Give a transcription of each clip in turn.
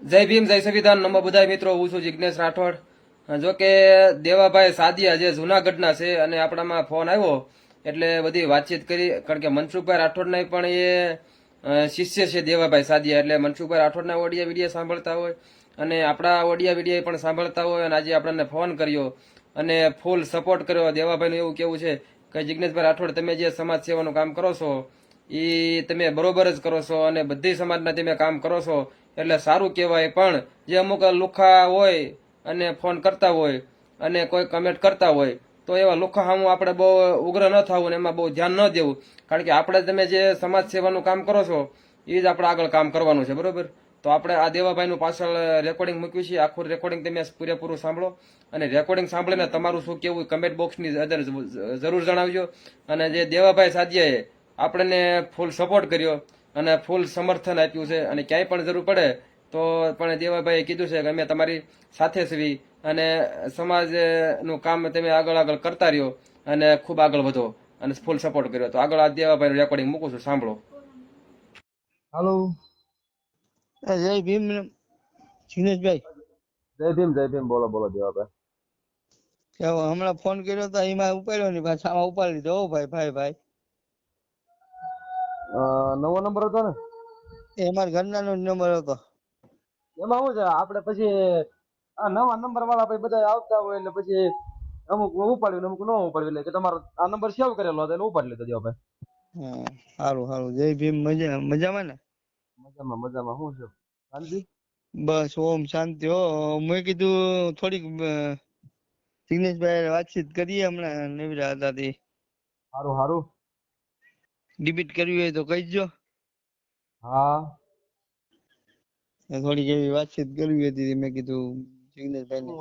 જય ભીમ, જય સંવિધાન. નમો બધાય મિત્રો. હું છું જિજ્ઞેશ રાઠોડ. જો કે દેવાભાઈ સાદિયા જે જુનાગઢના છે અને આપણામાં ફોન આવ્યો એટલે બધી વાતચીત કરી. કારણ કે મનસુખભાઈ રાઠોડના પણ એ શિષ્ય છે દેવાભાઈ સાદિયા. એટલે મનસુખભાઈ રાઠોડના ઓડિયા વિડીયો સાંભળતા હોય અને આપણા ઓડિયા વિડીયો પણ સાંભળતા હોય. અને આજે આપણને ફોન કર્યો અને ફૂલ સપોર્ટ કર્યો. દેવાભાઈનું એવું કેવું છે કે જિજ્ઞેશભાઈ રાઠોડ, તમે જે સમાજ સેવાનું કામ કરો છો એ તમે બરોબર જ કરો છો અને બધી સમાજના તમે કામ કરો છો એટલે સારું કહેવાય. પણ જે અમુક લુખા હોય અને ફોન કરતા હોય અને કોઈ કમેન્ટ કરતા હોય તો એવા લુખા સામું આપણે બહુ ઉગ્ર ન થવું ને એમાં બહુ ધ્યાન ન દેવું. કારણ કે આપણે તમે જે સમાજ સેવાનું કામ કરો છો એ જ આપણે આગળ કામ કરવાનું છે, બરોબર? તો આપણે આ દેવાભાઈનું પાછળ રેકોર્ડિંગ મૂક્યું છે. આખું રેકોર્ડિંગ તમે પૂરેપૂરું સાંભળો અને રેકોર્ડિંગ સાંભળીને તમારું શું કેવું કમેન્ટ બોક્સની અંદર જરૂર જણાવજો. અને જે દેવાભાઈ સાદિયાએ આપણને ફૂલ સપોર્ટ કર્યો અને ફૂલ સમર્થન આપ્યું છે અને ક્યાંય પણ જરૂર પડે તો પણ દેવાભાઈએ કીધું છે કે અમે તમારી સાથે છીએ અને સમાજનું કામ તમે આગળ કરતા રહ્યો અને ખૂબ આગળ વધો અને ફૂલ સપોર્ટ કર્યો. તો આગળ આ દેવાભાઈનું રેકોર્ડિંગ મૂકું છું, સાંભળો. હાલો. જય ભીમ જિગ્નેશભાઈ. જય ભીમ, બોલો બોલો દેવાભાઈ. હમણાં ફોન કર્યો તો એમાં ઉપાડ્યો નહીં, પાછા આમાં ઉપાડી લીધો. ઓ ભાઈ ભાઈ ભાઈ, નવો નંબર હતો ને? એ અમારા ઘરનાનો જ નંબર હતો. એમાં શું છે, આપણે પછી આ નવા નંબર વાળા પછી બધા આવતા હોય એટલે પછી અમુક ઉપાડ્યું અમુક ન ઉપાડ્યું, એટલે કે તમારો આ નંબર સેવ કરેલો હતો એટલે ઉપાડી લીધો દેવાભાઈ. હા, સારું સારું. જય ભીમ. મજામાં ને? મજામાં મજામાં. શું છે શાંતિ? બસ ઓમ શાંતિ. હો, મેં કીધું થોડીક જિગ્નેશભાઈ વાતચીત કરીએ. હમણાં નવરા હતા તે સારું સારું. ડિબેટ કરવી હોય તો કહીજો. હા, થોડીક એવી વાતચીત કરવી હતી. મેં કીધું જિગ્નેશભાઈ ને.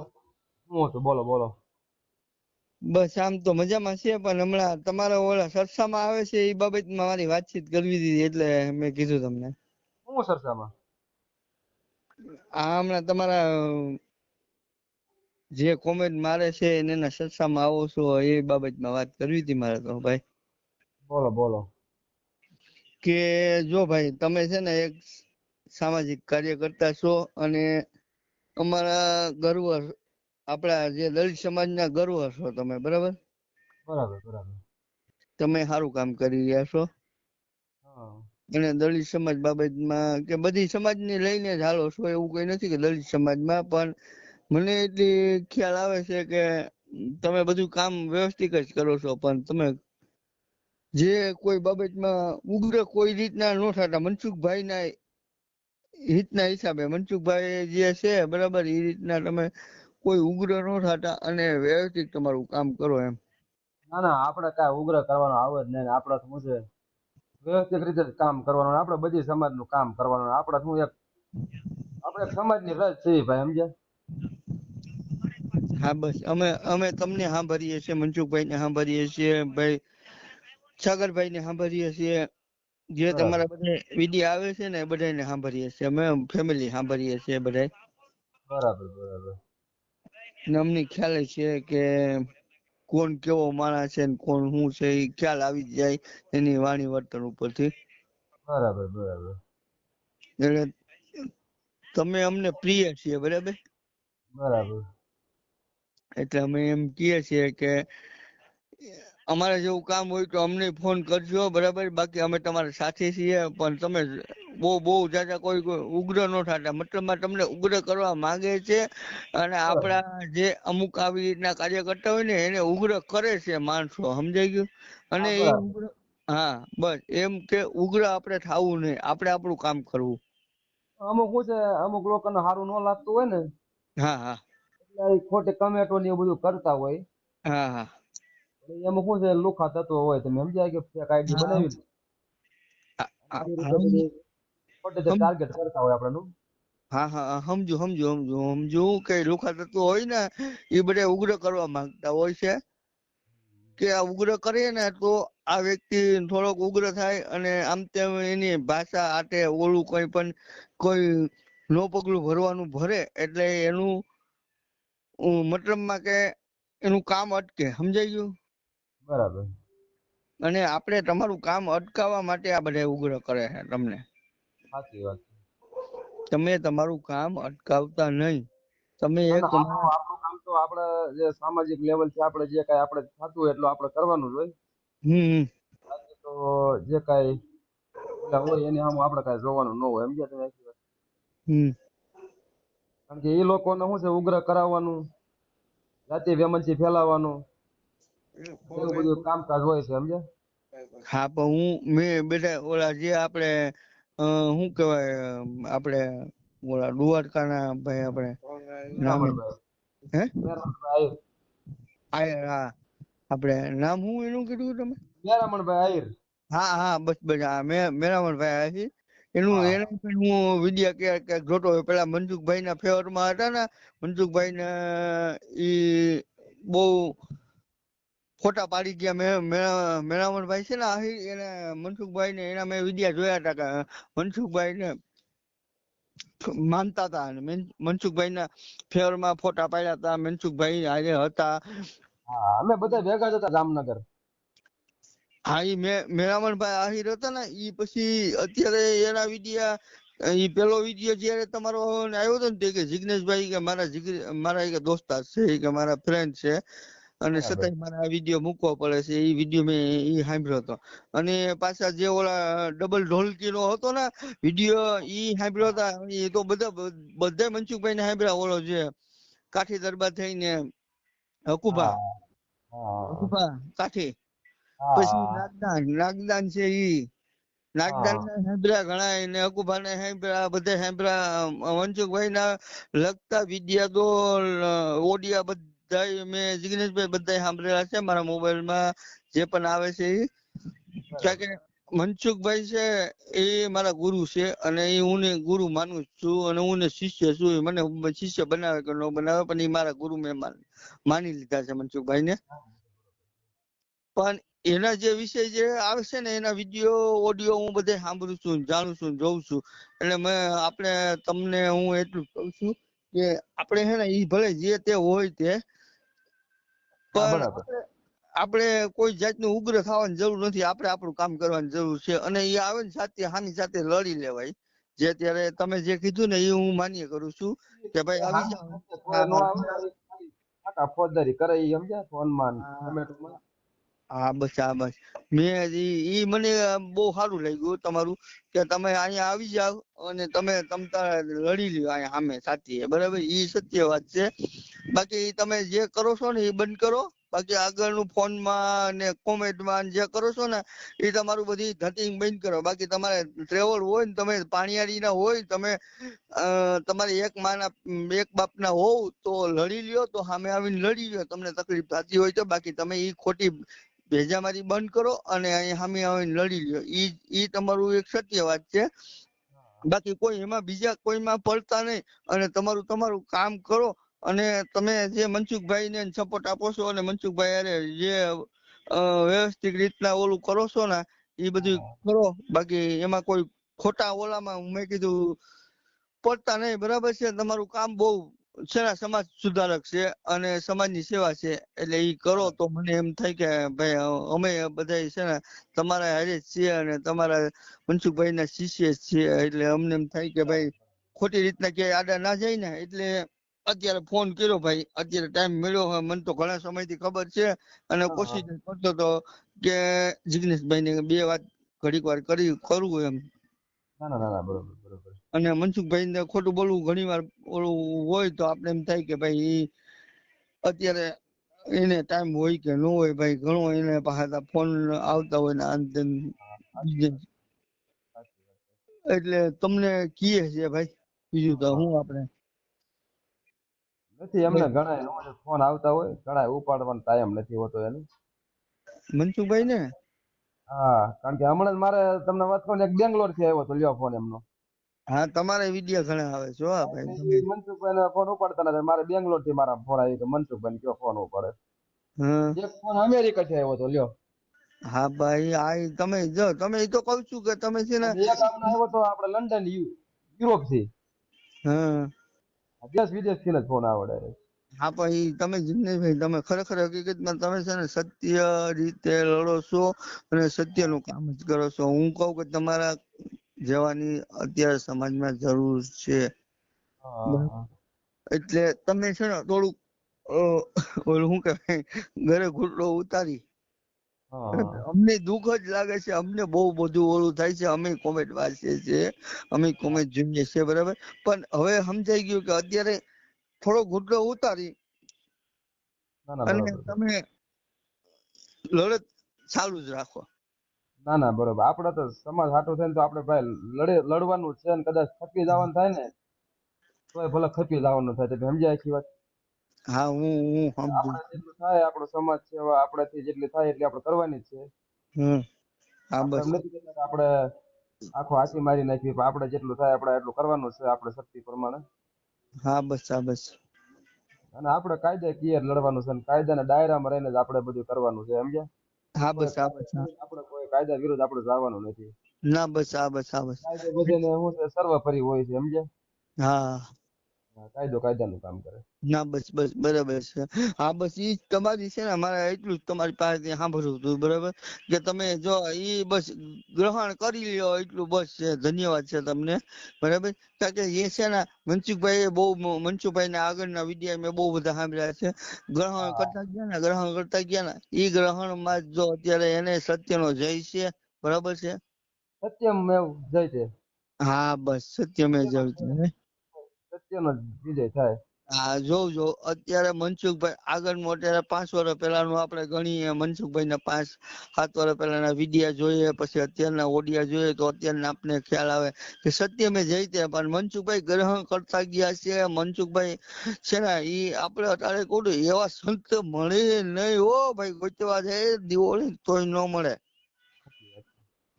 શું હતું? બોલો બોલો. બસ આમ તો મજામાં છે, પણ હમણાં તમારા ઓલા સરસામાં આવે છે એ બાબતમાં મારી વાતચીત કરવી હતી એટલે મેં કીધું તમને. શું સરસામાં? આ હમણાં તમારા જે કોમેન્ટ મારે છે એના સરસામાં આવો છો એ બાબતમાં વાત કરવી હતી મારે તો ભાઈ. બોલો બોલો. કે જો ભાઈ, તમે છે ને એક સામાજિક કાર્યકર્તા છો અને અમારા ગર્વ, આપણા જે દલિત સમાજના ગર્વ છો તમે, બરાબર? બરાબર બરાબર. તમે સારું કામ કરી રહ્યા છો હા. અને દલિત સમાજ બાબતમાં કે બધી સમાજને લઈને જ હાલો છો, એવું કઈ નથી કે દલિત સમાજમાં. પણ મને એટલી ખ્યાલ આવે છે કે તમે બધું કામ વ્યવસ્થિત જ કરો છો, પણ તમે જે કોઈ બાબતમાં ઉગ્ર કોઈ રીતના ન થતા, મનસુખભાઈના હિતના હિસાબે મનસુખભાઈ જે છે બરાબર એ રીતના તમે કોઈ ઉગ્ર ન થતા અને વ્યવસ્થિત તમારું કામ કરો એમ. ના ના, આપણે કાંઈ ઉગ્ર કરવાનો આવે જ નહીં. આપણે શું છે, વ્યવસ્થિત રીતે જ કામ કરવાનું. આપણે બધી સમાજનું કામ કરવાનું. આપણે શું એક આપણે એક સમાજની રજ છે ભાઈ, સમજ્યા? હા બસ અમે તમને સાંભળીએ છીએ, મનસુખભાઈ ને સાંભળીએ છીએ, ભાઈ સાગરભાઈ ને સાંભળીએ છીએ. જે બરાબર તમારા બધા વિડીયો આવે છે ને એ બધાને સાંભળીએ છીએ અમે, ફેમિલી સાંભળીએ છીએ બધા. બરાબર બરાબર. અમને ખ્યાલ છે કે કોણ કેવો માણસ છે ને કોણ શું છે એ ખ્યાલ આવી જાય એની વાણી વર્તન ઉપરથી. બરાબર બરાબર. એટલે તમે અમને પ્રિય છીએ, બરાબર? બરાબર. એટલે અમે એમ કહીએ છીએ કે અમારે જેવું કામ હોય તો અમને ફોન કરજો, બરાબર? બાકી અમે તમારા સાથે છીએ, પણ તમે બહુ જાજા કોઈ ઉગ્ર ન થતા. મતલબમાં તમને ઉગ્ર કરવા માંગે છે અને આપણા જે અમુક આવી રીતના કાર્ય કરતા હોય ને એને ઉગ્ર કરે છે માણસો, સમજાઈ ગયું? અને હા એ બરાબર. ઉગ્ર, હા બસ એમ કે ઉગ્ર આપણે થવું નહીં, આપણે આપણું કામ કરવું. અમુક શું છે, અમુક લોકોને સારું ન લાગતું હોય ને હા હા એટલે એ ખોટી કમેન્ટો ને એવું બધું કરતા હોય. હા હા એટલે એમાં શું છે, લુખા તત્વો હોય. તમે સમજાય કે ફેક આઈડી હા બનાવી આવી રીતે બધું ખોટી રીતે હા ટાર્ગેટ કરતા હોય આપણને. હા હા સમજુ સમજુ સમજુ સમજુ કે લુખા તત્વો હોય ને એ બધા ઉગ્ર કરવા માંગતા હોય છે કે આ ઉગ્ર કરીએ ને તો આ વ્યક્તિ થોડોક ઉગ્ર થાય અને આમ તેમ એની ભાષા આટે ઓલું કોઈ પણ કોઈ નો પગલું ભરવાનું ભરે એટલે એનું મતલબમાં કે એનું કામ અટકે, સમજાઈ ગયું? બરાબર. અને આપણે તમારું કામ અટકાવવા માટે આ બધા ઉગ્ર કરે છે તમને. સાચી વાત. તમે તમારું કામ અટકાવતા નહીં. તમે ના, એક ના, આપણું કામ તો આપણે જે સામાજિક લેવલ છે આપણે જે કાંઈ આપણે થતું હોય એટલું આપણે કરવાનું જ હોય. હમ બાકી તો જે કાંઈ ઓલા હોય એની સામે આપણે કાંઈ જોવાનું ન હોય, સમજ્યા તમે આખી વાત? હમ કારણ કે એ લોકોને શું છે, ઉગ્ર કરાવવાનું, જાતિ વેમનસી ફેલાવવાનું, એવું બધું કામકાજ હોય છે, સમજ્યા? હા, પણ મેં બેટા ઓલા જે આપણે શું કહેવાય આપણે ઓલા દ્વારકાના ભાઈ આપણે નામ મેરામણભાઈ, હે મેરામણભાઈ આહિર, હા આપણે નામ હું એનું કીધું તમે? મેરામણભાઈ આહિર. હા હા બસ બસ હા મેરામણભાઈ આહિર. એનું હા, એના પણ હું વિડિયા ક્યાંક જોતો હોય. પેલા મનસુખભાઈ ના ફેવરમાં હતા ને, મનસુખભાઈ ને ઈ બહુ ફોટા પાડી ગયા. મેરામણભાઈ છે ને આહિર, એને મનસુખભાઈ ને એના મેં વિડિયા જોયા હતા કે મનસુખભાઈ ને માનતા હતા અને મનસુખભાઈ ના ફેવરમાં ફોટા પાડ્યા હતા. મનસુખભાઈ હારે હતા. હા, અમે બધા ભેગા જ હતા જામનગર. હા, ઈ મેરામણભાઈ આહિર હતા ને, ઈ પછી અત્યારે એના વિડિયા ઈ પેલો વિડિયો જયારે તમારો આવ્યો હતો ને તે કે જિગ્નેશભાઈ કે મારા એક દોસ્તાર છે, કે મારા ફ્રેન્ડ છે, અને બરાબર. છતાંય મારે આ વિડિયો મૂકવો પડે છે. ઈ વિડિયો મેં ઈ સાંભળ્યો હતો. અને પાછા જે ઓલા ડબલ ઢોલકી નો હતો ને વિડિયો, ઈ સાંભળ્યો હતા. એ તો બધા મનસુખભાઈ ને સાંભળ્યા. ઓલો જે કાઠી દરબાર થઈને હકુભા હા, હા, હકુભા કાઠી, પછી હા, નાગદાન છે, ઈ નાગદાન હા, ને સાંભળ્યા ઘણા, એને હકુભા ને સાંભળ્યા, બધા સાંભળ્યા. મનસુખભાઈ ના લગતા વિડિયા તો ઓડિયા બધા મેં જિગ્નેશભાઈ બધા સાંભળેલા છે મારા મોબાઈલ માં જે પણ આવે છે ઈ. કારણ બરાબર. કે મનસુખભાઈ છે એ મારા ગુરુ છે, અને એ હું ને ગુરુ માનું છું, અને હું ને શિષ્ય છું. મને શિષ્ય બનાવે કે ન બનાવે, પણ એ મારા ગુરુ મેં માની લીધા છે મનસુખભાઈ ને. પણ એના જે વિષય જે આવે છે ને, એના વિડીયો ઓડિયો હું બધે સાંભળું છું, જાણું છું, જોઉં છું. એટલે આપણે તમને હું એટલું કહું છું કે આપણે હે ને ઈ ભલે જે તે હોય તે, હા, પણ બરાબર. આપણે કોઈ જાતનું ઉગ્ર થવાની જરૂર નથી. આપણે આપણું કામ કરવાની જરૂર છે. અને એ આવે ને સાથે સાની સાથે લડી લેવાય. જે અત્યારે તમે જે કીધું ને એ હું માન્ય કરું છું કે ભાઈ આવી હામી જાવ. સાથે કોઈ નો હા આવે ને એ ખાલી ફાટા ફોજદારી કરે, ઈ સમજ્યા? ફોનમાં ને હા કમેન્ટમાં. હા બસ હા બસ. મેં ઈ મને બહુ સારું લાગ્યું તમારું, કે તમે અહીંયા આવી જાવ અને તમે તમતારે લડી લ્યો અહીંયા સામે સાથે, બરાબર? ઈ સત્ય વાત છે. બાકી તમે જે કરો છો ને એ બંધ કરો. બાકી આગળનું ફોનમાં ને કોમેન્ટમાં જે કરો છો ને એ તમારું બધી ધતિંગ બંધ કરો. બાકી તમારે ટ્રેવલ હોય ને, તમે પાણીયારી ના હોય, તમે તમારે એક બાપના હોવ તો લડી લ્યો, તો સામે આવીને લડી લ્યો. તમને તકલીફ થતી હોય તો. બાકી તમે ઈ ખોટી ભેજામારી બંધ કરો અને અહીં સામે આવીને લડી લ્યો. ઈ તમારું એક સત્ય વાત છે. બાકી કોઈ એમાં બીજા કોઈમાં પડતા નહીં, અને તમારું કામ કરો. અને તમે જે મનસુખભાઈ ને સપોર્ટ આપો છો, અને મનસુખભાઈ અરે જે વ્યવસ્થિત રીતના ઓલું કરો છો ને એ બધું કરો. બાકી એમાં કોઈ ખોટા ઓલામાં મેં કીધું પડતા નહીં, બરાબર છે? તમારું કામ બહુ છે, સમાજ સુધારક છે અને સમાજની સેવા છે. એટલે ઈ કરો તો મને એમ થાય કે ભાઈ અમે બધા છે ને તમારા હારે જ છીએ, અને તમારા મનસુખભાઈ ના શિષ્ય છીએ. એટલે અમને એમ થાય કે ભાઈ ખોટી રીતના ક્યાંય આડા ના જાય ને, એટલે અત્યારે ફોન કર્યો ભાઈ. અત્યારે ટાઈમ મળ્યો હોય. મને તો ઘણા સમયથી ખબર છે, અને કોશિશ કરતો હતો કે જિગ્નેશભાઈ ને બે વાત ઘડીક વાર કરું એમ. ના, ના, ના, ના, બરોબર, બરોબર. અને મનસુખભાઈ ને ખોટું બોલવું ઘણી વાર ઓલું હોય, તો આપણે એમ થાય કે ભાઈ અત્યારે એને ટાઈમ હોય કે ન હોય, ભાઈ ઘણો એને પાસે ફોન આવતા હોય ને આમ તેમ. સાચી વાત છે. એટલે તમને કીએ છે ભાઈ, બીજું તો હું આપણે નથી, એમને ઘણા રોજ ફોન આવતા હોય, ઘણા ઉપાડવાનો ટાઈમ નથી હોતો એને. મનસુખભાઈ ને. હા, કારણ કે હમણાં જ મારે તમને વાત કહું ને, એક બેંગ્લોર થી આવ્યો તો લ્યો ફોન એમનો. હા, તમારે વિડિયો ઘણા આવે છો હા ભાઈ એટલે તમે. ઈ મનસુખભાઈ ને ફોન ઉપાડતા નથી. મારે બેંગ્લોર થી મારા ફોન આવી કે મનસુખભાઈ ને કયો ફોન ઉપાડે. હા એક ફોન અમેરિકા થી આવ્યો તો લ્યો. હા ભાઈ આ તમે જો તમે એ તો કઉ છું કે તમે છે ને. અને એક આમને આવ્યો તો આપણે લંડન યુરોપ થી. હા દેશ વિદેશ થી જ ફોન આવડે. હા પણ ઈ તમે જિગ્નેશભાઈ, તમે ખરેખર હકીકતમાં તમે છે ને સત્ય રીતે લડો છો અને સત્યનું કામ જ કરો છો. હું કહું કે તમારા જવાની અત્યારે સમાજમાં જરૂર છે. હા એટલે તમે છે ને થોડુંક ઓલું શું કહેવાય ઘરે ઘૂંટડો ઉતારી હા અમને દુઃખ જ લાગે છે. અમને બહુ બધું ઓલું થાય છે. અમે કોમેન્ટ વાંચીએ છીએ, અમે કોમેન્ટ જોઈએ છીએ, બરાબર. પણ હવે સમજાઈ ગયું કે અત્યારે થોડો ઘૂંટડો ઉતારી ના ના અને બરોબર તમે લડત ચાલુ જ રાખો. ના ના બરોબર. આપડે તો સમાજ હાટું થઈને તો આપણે ભાઈ લડવાનું છે ને કદાચ ખપી જવાનું થાય ને તોય ભલે ખપી જવાનું થાય. તો સમજાય આખી વાત. હા, હું સમજુ આપણે છું. જેટલું થાય આપણો સમાજ સેવા આપણાથી જેટલી થાય એટલી આપણે કરવાની જ છે. હા આપણે બસ. એમ નથી કહેતા કે આપણે આખો હાથી મારી નાખી, પણ આપણે જેટલું થાય આપણે એટલું કરવાનું છે આપણે શક્તિ પ્રમાણે. હા બસ. હા બસ. અને આપણે કાયદાકીય લડવાનું છે અને કાયદાના દાયરામાં રહીને જ આપણે બધું કરવાનું છે, સમજ્યા? હા કોઈ બસ. હા કાયદા બસ. હા. વિરુદ્ધ આપણે કોઈ કાયદા વિરુદ્ધ આપણે જવાનું નથી. ના બસ. હા બસ. હા બસ. કાયદો બધાને શું છે, સર્વોપરી હોય છે, સમજ્યા? હા. હા, કાયદો કાયદાનું કામ કરે. ના બસ બસ બરાબર છે. હા બસ ઈ તમારી છે ને મારે એટલું જ તમારી પાસેથી સાંભળવું હતું, બરાબર. કે તમે જો ઈ બસ ગ્રહણ કરી લ્યો એટલું બસ છે. ધન્યવાદ છે તમને, બરાબર. કારણ કે એ છે ને મનસુખભાઈ એ બહુ મનસુખભાઈ ના આગળના વિડીયો મેં બહુ બધા સાંભળ્યા છે. ગ્રહણ કરતા ગયા ને ઈ ગ્રહણ માં જો અત્યારે એને સત્યનો જય છે, બરાબર છે. સત્યમ મેવ જય છે. હા બસ સત્યમેવ જયતે. સત્યનો જ વિજય થાય. હા જોજો અત્યારે મનસુખભાઈ આગળનું અત્યારે 5 વર્ષ પહેલાનું આપણે ગણીએ મનસુખભાઈ ના 5-7 વર્ષ પહેલાના વિડિયા જોઈએ, પછી અત્યારના ઓડિયા જોઈએ તો અત્યારના આપને ખ્યાલ આવે કે સત્યમેવ જયતે. પણ મનસુખભાઈ ગ્રહણ કરતા ગયા છે. મનસુખભાઈ છે ને ઈ આપણે અત્યારે કહું એવા સંત મળે નહીં હો ભાઈ. ગોતવા જાય દિવાળી તોય ન મળે.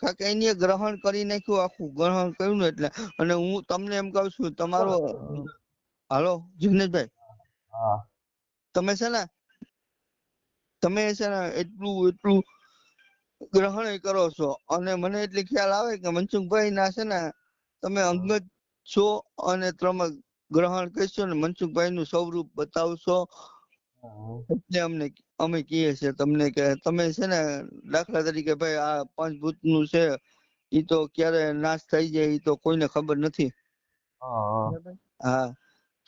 કારણ કે એને ગ્રહણ કરી નાખ્યું, આખું ગ્રહણ કર્યું ને એટલે. અને હું તમને એમ કહું છું તમારો હાલો જિગ્નેશભાઈ, હા તમે છે ને એટલું ગ્રહણ કરો છો અને મને એટલી ખ્યાલ આવે કે મનસુખભાઈ ના છે ને તમે અંગત છો અને તમે ગ્રહણ કરશો ને મનસુખભાઈ નું સ્વરૂપ બતાવશો એટલે અમે કહીએ છીએ તમને કે તમે છે ને દાખલા તરીકે ભાઈ આ પંચભૂત નું છે ઈ તો ક્યારે નાશ થઈ જાય ઈ તો કોઈને ખબર નથી. હા હા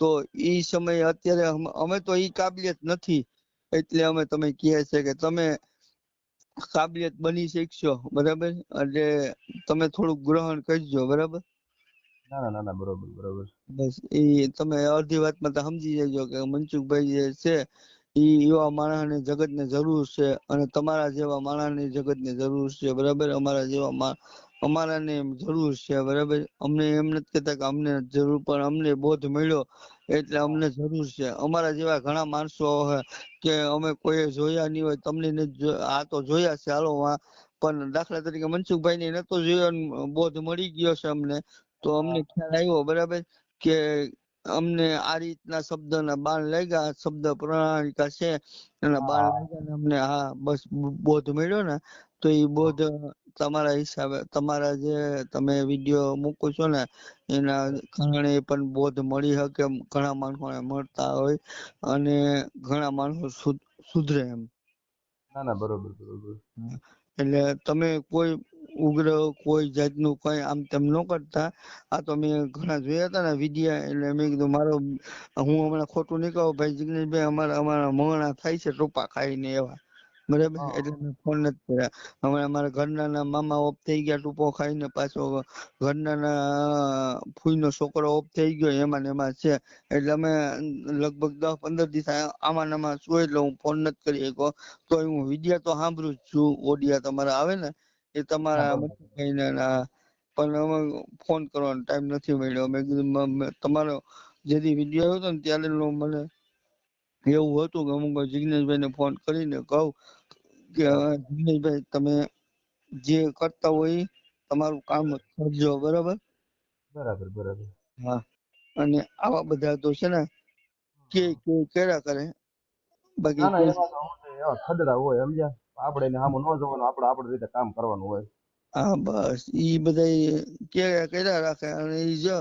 તો ઈ સમયે અત્યારે અમે તો ઈ કાબિલિયત નથી એટલે અમે તમે કહે છે કે તમે કાબિલિયત બની શકશો, બરાબર. એટલે તમે થોડુંક ગ્રહણ કરજો, બરાબર. ના ના બરોબર બરોબર. બસ એ તમે અડધી વાતમાં તો સમજી જજો કે મનસુખભાઈ જે છે ઈ એવા માણસને જગત ને જરૂર છે અને તમારા જેવા માણસની જગત ને જરૂર છે, બરાબર. અમારા જેવા અમારાને જરૂર છે, બરાબર. અમને એમ નથી કેતા કે અમને જરૂર, પણ અમને બોધ મળ્યો એટલે અમને જરૂર છે. અમારા જેવા ઘણા માણસો કે અમે કોઈ જોયા નહીં હોય, તમને આ તો જોયા છે હાલો પણ દાખલા તરીકે મનસુખભાઈ ને નતો જોયો, બોધ મળી ગયો છે અમને, તો અમને ખ્યાલ આવ્યો, બરાબર, કે અમને આ રીતના શબ્દના બાણ લાગ્યા, શબ્દ પ્રણાલિકા છે એના બાણ લાગ્યા ને અમને હા બસ બોધ મળ્યો ને તો એ બોધ તમારા હિસાબે તમારા જે તમે વિડીયો મૂકો છો ને એના કારણે પણ બોધ મળી શકે, ઘણા માણસોને મળતા હોય અને ઘણા માણસો સુધરે એમ. ના ના બરોબર બરોબર. એટલે તમે કોઈ ઉગ્ર કોઈ જાતનું કઈ આમ તેમ ન કરતા. આ તો મેં ઘણા જોયા હતા ને વિડિયા એટલે મેં કીધું મારો હું હમણાં ખોટું નહીં કહું ભાઈ જિગ્નેશભાઈ, અમારા મરણા થાય છે ટોપા ખાઈને એવા, બરાબર. એટલે મેં ફોન નથી કર્યા. હમણાં અમારા ઘરના મામા ઓફ થઈ ગયા ટૂંપો ખાઈને, પાછો ઘરના ફૂઈ નો છોકરો ઓફ થઈ ગયો એમાં ને એમાં છે. એટલે અમે લગભગ 10-15 દિવસ આમાં ને આમાં છું એટલે હું ફોન નથી કરી શક્યો. તો હું વિડિયા તો સાંભળું જ છું, ઓડિયા તમારા આવે ને એ તમારા પણ અમે ફોન કરવાનો ટાઈમ નથી મળ્યો. મેં કીધું તમારો જેથી વિડીયો આવ્યો હતો ને ત્યારે મને એવું હતું કે અમુક જિગ્નેશભાઈ ને ફોન કરીને કહું કે જિગ્નેશભાઈ તમે જે કરતા હોય તમારું કામ કરજો, બરાબર. બરાબર બરાબર. હા અને આવા બધા તો છે ને કે કર્યા કરે, બાકી ના ના કોઈ એમાં તો શું છે, એવા ખદડા હોય સમજ્યા. આપણે એને સામું ન જોવાનું, આપણે આપણી રીતે કામ કરવાનું હોય. હા બસ ઈ બધા કર્યા રાખે અને ઈ જો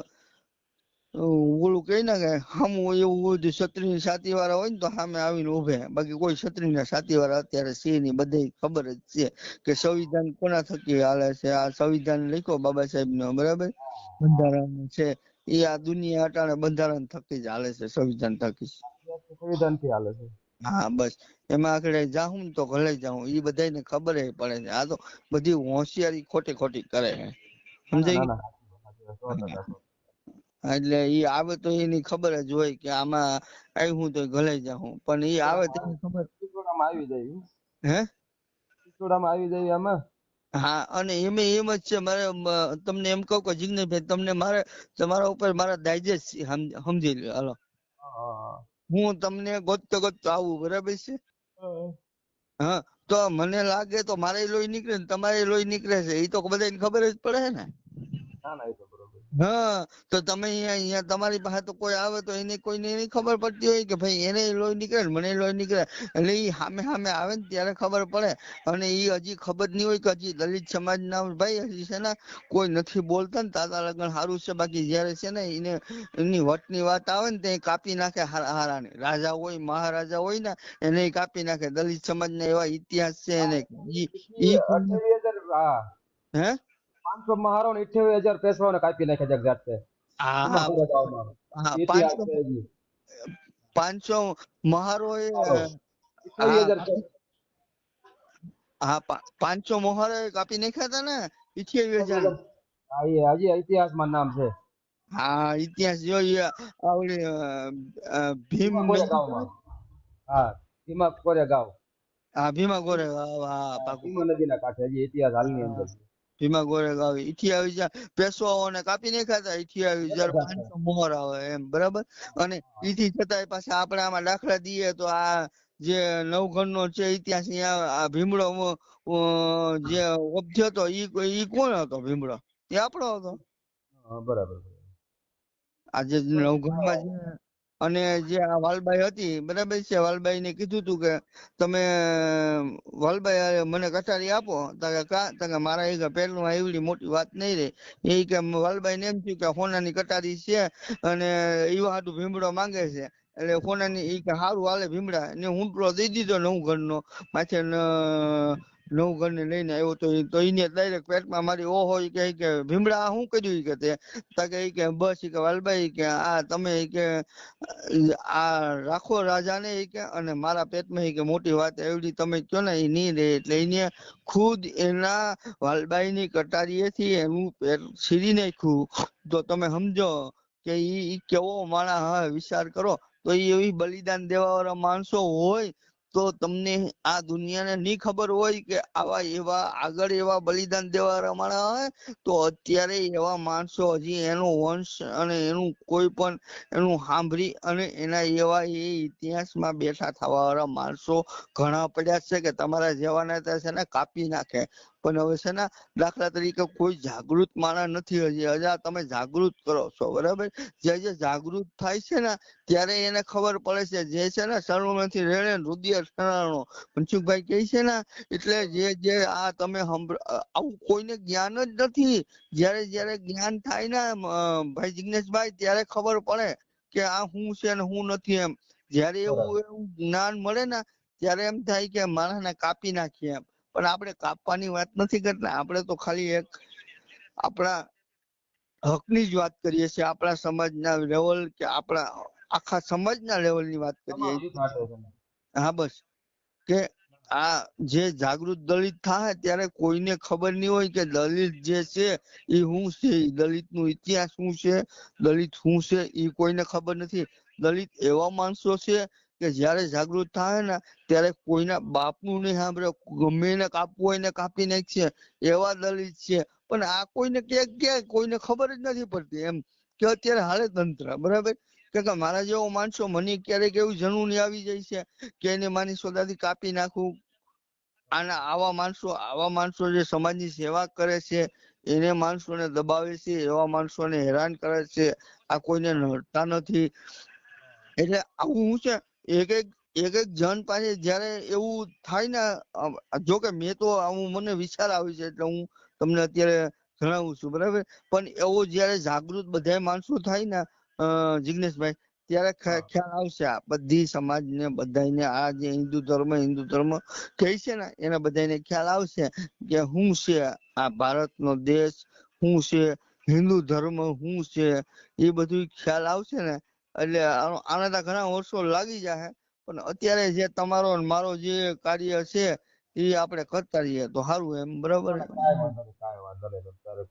ઓલું કઈ ને કે સામું એવું બધું છત્રી સાતી વાળા હોય ને તો સામે આવીને ઉભે, બાકી કોઈ છત્રી ના સાતી વાળા અત્યારે છે નહીં, બધે ખબર જ છે કે સંવિધાન કોના થકી હાલે છે. આ સંવિધાન લખ્યો બાબા સાહેબ નો, બરાબર, બંધારણ છે, એ આ દુનિયા અટાણે બંધારણ થકી જ હાલે છે, સંવિધાન થકી. સંવિધાનથી હાલે છે. હા બસ, એમાં આગળ જાઉં ને તો ભલે જાઉં, એ બધાને ખબર પડે છે. આ તો બધી હોશિયારી ખોટી ખોટી કરે છે, સમજાય ના ગયું? ના 100%. એટલે ઈ આવે તો એની ખબર જ હોય કે આમાં આવ્યું તો ઘલે જાઉં, પણ ઈ આવે તો એની ખબર. ખીચોડામાં આવી જાય, હે? ખીચોડામાં આવી જાય આમાં. હા, અને એમ જ છે. મારે તમને એમ કહું કે જિગ્નેશભાઈ, તમને મારે તમારા ઉપર મારા ડાયજેસ્ટ સમજી લો. હાલો, હા હું તમને ગોતતો ગોતતો આવું, બરાબર છે? હા, તો મને લાગે તો મારે લોહી નીકળે ને તમારે લોહી નીકળે છે, એ તો બધાને ખબર જ પડે છે ને. ના ના, એ તો બરોબર. હા, તો તમે અહીંયા તમારી પાસે તો કોઈ આવે તો એને કોઈને એની ખબર પડતી હોય કે ભાઈ એને લોહી નીકળે ને મને લોહી નીકળે, એટલે ઈ સામે સામે આવે ને ત્યારે ખબર પડે. અને ઈ હજી ખબર નહીં હોય કે હજી દલિત સમાજ ના ભાઈ હજી છે ને કોઈ નથી બોલતા ને તાતા લગન સારું છે, બાકી જયારે છે ને એને એની વટની વાત આવે ને તે કાપી નાખે હારાને. રાજા હોય મહારાજા હોય ને એને કાપી નાખે. દલિત સમાજ ના એવા ઇતિહાસ છે એને. ઈ કોઈને 28,000. હા, હે? 500 માં હારો ને 28,000 પેશવાઓને કાપી નાખ્યા જગજાત છે. હા એમાં હા પૂરા ગામમાં હા, ઇતિહાસ છે હજી. 500 મહારો એ હારો હા 28,000. હા 500 મોહરે કાપી નાખ્યા હતા ને 28,000 ને. હા, એ હજી ઇતિહાસમાં નામ છે. હા, ઇતિહાસ જોઈએ. આવડી ભીમ ભીમા કોરે નદી છે ને? ગામમાં. હા, ભીમા કોરે ગાવ. હા ભીમા ગોરે હા હા, પાકું. ભીમા નદીના કાંઠે હજી ઇતિહાસ હાલની અંદર છે. ભીમા ગોરે ગાવ 28,000 પેશવાઓને કાપી નાખ્યા હતા. 28,500 મોહર આવે એમ, બરાબર. અને ઈથી છતાંય પાછા આપણે આમાં દાખલા દઈએ તો આ જે નવઘણ નો છે ઇતિહાસ, આ ભીમડો જે ઉપજ્યો હતો ઈ કોણ હતો? ભીમડો એ આપણો હતો. હા, બરાબર. આજે નવઘણમાં જે અને જે આ વાલબાઈ હતી, બરાબર છે, વાલબાઈ ને કીધું તું કે તમે વાલબાઈ મને કટારી આપો, તાકે મારા એક પેલું એવડી મોટી વાત નહીં રે. એ કે વાલબાઈ ને એમ થયું કે હોનાની કટારી છે અને એવા હાટું ભીમડો માંગે છે, એટલે હોનાની ઈ કે હારું હાલે ભીમડા ને હુંપલો દઈ દીધો નવઘણ નો. માથે નવઘણ ને લઈને આવ્યો તો એને ડાયરેક્ટ પેટમાં મારી ઓહો કે ભીમડા આ શું કર્યું કે તે તાકે કે બસ કે વાલબાઈ કે આ તમે કે આ રાખો રાજાને કે અને મારા પેટમાં કે મોટી વાત એવડી તમે કયો ને એ નહીં રહે. એટલે એને ખુદ એના વાલબાઈ ની કટારીએથી એનું પેટ છીરી નાખ્યું. તો તમે સમજો કે ઈ કેવો માણસ હા, વિચાર કરો. તો એવી બલિદાન દેવા વાળા માણસો હોય તો તમને આ દુનિયાને નહીં ખબર હોય કે આવા એવા આગળ એવા બલિદાન દેવા વાળા માણસ હોય તો અત્યારે એવા માણસો હજી એનો વંશ અને એનું કોઈ પણ એનું સાંભળી અને એના એવા એ ઇતિહાસમાં બેઠા થવા વાળા માણસો ઘણા પડ્યા છે કે તમારા જેવાના છે ને કાપી નાખે. પણ હવે છે ને દાખલા તરીકે કોઈ જાગૃત માણસ નથી હજી. હજા તમે જાગૃત કરો છો, બરાબર. જે જાગૃત થાય છે ને ત્યારે એને ખબર પડે છે. જે છે ને સર્વમાંથી રેડે રુદિય શરણો મનસુખભાઈ કહે છે ને, એટલે જે આ તમે આવું કોઈને જ્ઞાન જ નથી. જયારે જયારે જ્ઞાન થાય ને ભાઈ જિગ્નેશભાઈ, ત્યારે ખબર પડે કે આ શું છે ને શું નથી એમ. જયારે એવું જ્ઞાન મળે ને ત્યારે એમ થાય કે માણસને કાપી નાખીએ એમ. પણ આપણે કાપવાની વાત નથી કરતા, આપણે તો ખાલી એક આપણા હકની જ વાત કરીએ છીએ. આપણા સમાજના લેવલ કે આપણા આખા સમાજના લેવલની વાત કરીએ. તમામ માટે છે. હા બસ, કે આ જે જાગૃત દલિત થાય ત્યારે કોઈને ખબર નહીં હોય કે દલિત જે છે એ શું છે, દલિત નું ઇતિહાસ શું છે, દલિત શું છે એ કોઈને ખબર નથી. દલિત એવા માણસો છે કે જયારે જાગૃત થાય ને ત્યારે કોઈના બાપનું નહીં સાંભળે, ગમે એને કાપવું હોય ને કાપી નાખશે એવા દલિત છે. પણ આ કોઈને કે કોઈને ખબર જ નથી પડતી એમ કે અત્યારે હાલે તંત્ર, બરાબર. કે મારા જેવો માણસો મને ક્યારેક એવું જનૂન આવી જાય છે કે એને માની સોદાથી કાપી નાખું. આવા માણસો જે સમાજની સેવા કરે છે એને માણસોને દબાવે છે, એવા માણસોને હેરાન કરે છે. આ કોઈને નડતા નથી. એટલે આવું હું છે એક એક જન પાસે જયારે એવું થાય ને, જોકે મેં તો મને વિચાર આવી છે એટલે હું તમને અત્યારે જણાવું છું, બરાબર. પણ એવો જયારે જાગૃત બધા માણસો થાય ને જિગ્નેશભાઈ ત્યારે ખ્યાલ આવશે આ બધી સમાજને બધાને આ જે હિન્દુ ધર્મ કહે છે ને એને બધાને ખ્યાલ આવશે કે શું છે આ ભારતનો દેશ, શું છે હિન્દુ ધર્મ, શું છે એ બધું ખ્યાલ આવશે ને એટલે આના તો ઘણા વર્ષો લાગી જાય, પણ અત્યારે જે તમારો ને મારો જે કાર્ય છે એ આપણે કરતા રહીએ તો સારું એમ. બરાબર. કાંઈ વાંધો નહીં, કાંઈ વાંધો નહીં. તારે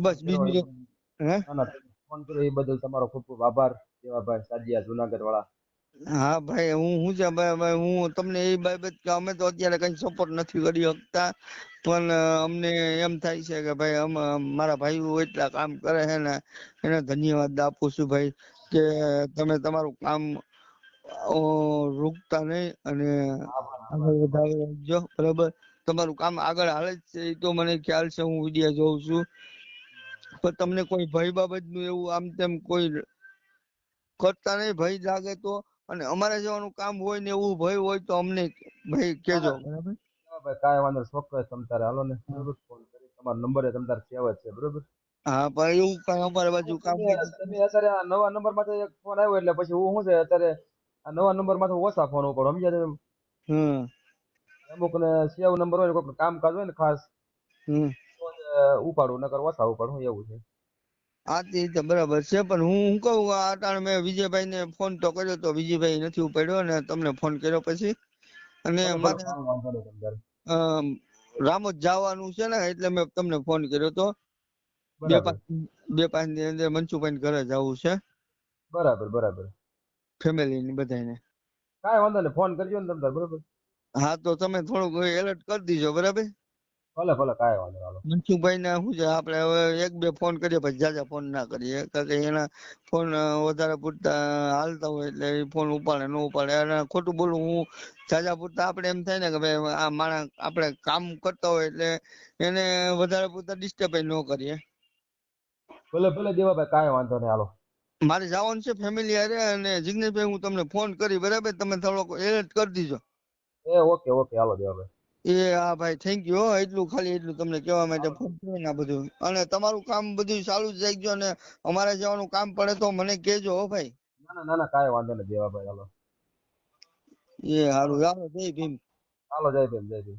બસ કર્યો એ બીજું બદલ- હે ના ના, તમે ફોન કર્યો એ બદલ તમારો ખૂબ ખૂબ આભાર દેવાભાઈ સાદિયા જુનાગઢ વાળા. હા ભાઈ, હું છે ભાઈ હું તમને એ બાબત કે અમે તો અત્યારે કઈ સપોર્ટ નથી કરી શકતા, પણ અમને એમ થાય છે કે ભાઈ મારા ભાઈઓ એટલા કામ કરે છે ને એને ધન્યવાદ આપું છું ભાઈ કે તમે તમારું કામ રોકતા નહીં અને આભાર આભાર આગળ તમારો. વધારે રાખજો. બરાબર. તમારું કામ આગળ હાલે જ છે એ તો મને ખ્યાલ છે, હું વિડીયો જોઉં છું, પણ તમને કોઈ ભય બાબત નું એવું આમ તેમ કોઈ કરતા નહીં, ભય લાગે તો, અને અમારે જવાનું કામ હોય ને એવું ભય હોય તો અમને ભાઈ ના કેજો. ના બરાબર. દેવાભાઈ, કાંઈ વાંધો નહીં. ચોક્કસ તમ તારે હાલો ને, બરોબર. ફોન કરી તમારો નંબર તમ તારે સેવ જ છે, બરોબર. હા પણ એવું કઈ અમારી બાજુ કામ તમે હોય તો તમે અત્યારે આ નવા નંબર માંથી એક ફોન આવ્યો એટલે પછી હું શું છે અત્યારે આ નવા નંબર માંથી ઓછા ફોન ઉપર સમજ્યા તમે. હમ અમુક ને સેવ નંબર હોય ને કોઈ કામકાજ હોય ને ખાસ હમ તો જ ઉપાડું, નકર ઓછા ઉપાડું એવું છે. આ તે તો બરાબર છે, પણ હું કહું આ અટાણે મેં વિજયભાઈ ને ફોન તો કર્યો તો વિજયભાઈ નથી ઉપાડ્યો ને તમને ફોન કર્યો પછી, અને ભલે ભલે, મારે કાંઈ વાંધો નહીં તમ તારે. રામોદ જવાનું છે ને એટલે મેં તમને ફોન કર્યો તો. બે બરાબર પાંચ બે પાંચ ની અંદર મનસુભાઈ ઘરે જવું છે બરાબર બરાબર. ફેમિલી ની બધાને. કાંઈ વાંધો નહીં, ફોન કરજો ને તમ તારે, બરોબર. હા તો તમે થોડુંક એલર્ટ કરી દીજો. બરાબર. ભલે ભલે, કાંઈ વાંધો નહીં, હાલો. મનસુખભાઈ ને શું છે આપણે હવે એક બે ફોન કરીએ પછી જાજા ફોન ના કરીએ, કારણ કે એના ફોન વધારે પૂરતા હાલતા હોય એટલે એ ફોન ઉપાડે ન ઉપાડે, અને ખોટું બોલું હું જાજા પૂરતા આપણે એમ થાય ને કે ભાઈ આ માણસ આપણે કામ કરતા હોય એટલે એને વધારે પૂરતા ડિસ્ટર્બ ન કરીએ. ભલે ભલે દેવાભાઈ, કાંઈ વાંધો નહીં, હાલો. મારે જવાનું છે ફેમિલી હારે, અને જિગ્નેશભાઈ હું તમને ફોન કરી. બરાબર. તમે થોડોક એલર્ટ કરી દીજો. ઓકે ઓકે, હાલો દેવાભાઈ. હા ભાઈ, થેન્ક યુ. એટલું ખાલી એટલું તમને કહેવા માટે ફોન કર્યો ને આ બધું, અને તમારું કામ બધું ચાલુ જ રાખજો, અને અમારે જવાનું કામ પડે તો મને કહેજો હો ભાઈ. ના ના ના ના, કાંઈ વાંધો નહીં દેવાભાઈ, હાલો. એ હારું. હાલો જય ભીમ. હાલો, જય ભીમ જય ભીમ.